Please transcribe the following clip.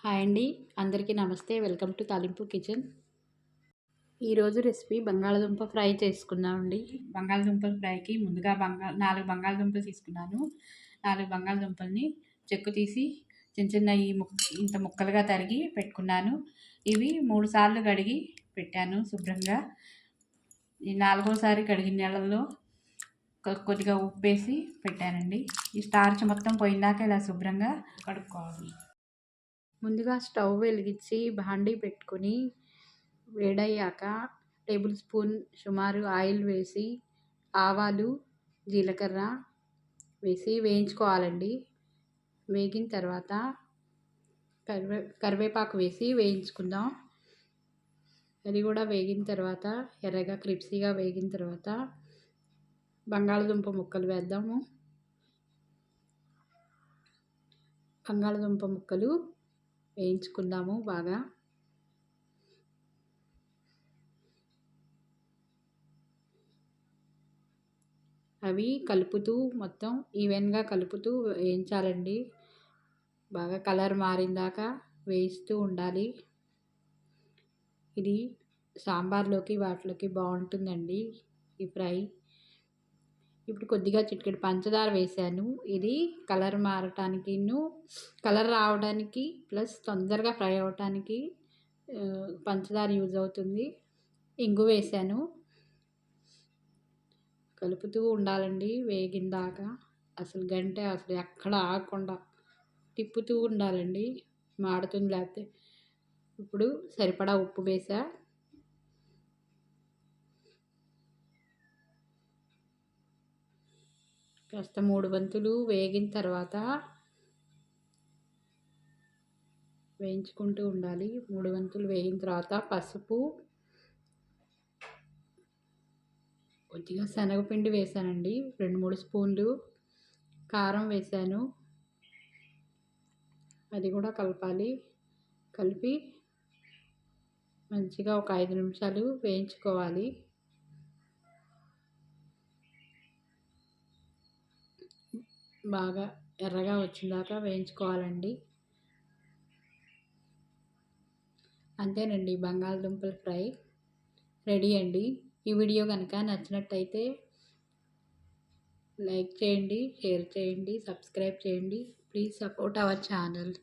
Hi అండి. అందరికీ నమస్తే. వెల్కమ్ టు తాలింపు కిచెన్. ఈరోజు రెసిపీ బంగాళదుంప ఫ్రై చేసుకుందామండి. బంగాళదుంపల ఫ్రైకి ముందుగా 4 బంగాళదుంపలు తీసుకున్నాను. 4 బంగాళదుంపల్ని చెక్కు తీసి చిన్న ఇంత ముక్కలుగా తరిగి పెట్టుకున్నాను. ఇవి 3 సార్లు కడిగి పెట్టాను శుభ్రంగా. ఈ 4వసారి కడిగిన నీళ్ళల్లో కొద్దిగా ఉప్పేసి పెట్టానండి. ఈ స్టార్చ్ మొత్తం పోయిందాక ఇలా శుభ్రంగా కడుక్కోవాలి. ముందుగా స్టవ్ వెలిగించి బాండీ పెట్టుకొని వేడయ్యాక టేబుల్ స్పూన్ సుమారు ఆయిల్ వేసి ఆవాలు, జీలకర్ర వేసి వేయించుకోవాలండి. వేగిన తర్వాత కరివేపాకు వేసి వేయించుకుందాం. అది కూడా వేగిన తర్వాత ఎర్రగా క్రిప్సీగా వేగిన తర్వాత బంగాళదుంప ముక్కలు వేద్దాము. బంగాళదుంప ముక్కలు వేయించుకుందాము బాగా. అవి కలుపుతూ మొత్తం ఈవెన్గా కలుపుతూ వేయించాలండి. బాగా కలర్ మారిందాక వేయిస్తూ ఉండాలి. ఇది సాంబార్లోకి వాటిలోకి బాగుంటుందండి ఈ ఫ్రై. ఇప్పుడు కొద్దిగా చిటికెడు పంచదార వేసాను. ఇది కలర్ మారటానికి, కలర్ రావడానికి ప్లస్ తొందరగా ఫ్రై అవటానికి పంచదార యూజ్ అవుతుంది. ఇంగు వేసాను. కలుపుతూ ఉండాలండి వేగిందాక. అసలు ఎక్కడ ఆగకుండా తిప్పుతూ ఉండాలండి, మాడుతుంది లేకపోతే. ఇప్పుడు సరిపడా ఉప్పు వేసా. కాస్త 3 వంతులు వేగిన తర్వాత వేయించుకుంటూ ఉండాలి. 3 వంతులు వేగిన తర్వాత పసుపు, కొద్దిగా శనగపిండి వేసానండి, 2-3 స్పూన్లు. కారం వేసాను. అది కూడా కలపాలి. కలిపి మంచిగా ఒక 5 నిమిషాలు వేయించుకోవాలి. బాగా ఎర్రగా వచ్చిందాకా వేయించుకోవాలండి. అంతేనండి, బంగాళదుంపల ఫ్రై రెడీ అండి. ఈ వీడియో కనుక నచ్చినట్టయితే లైక్ చేయండి, షేర్ చేయండి, సబ్స్క్రైబ్ చేయండి. Please support our channel.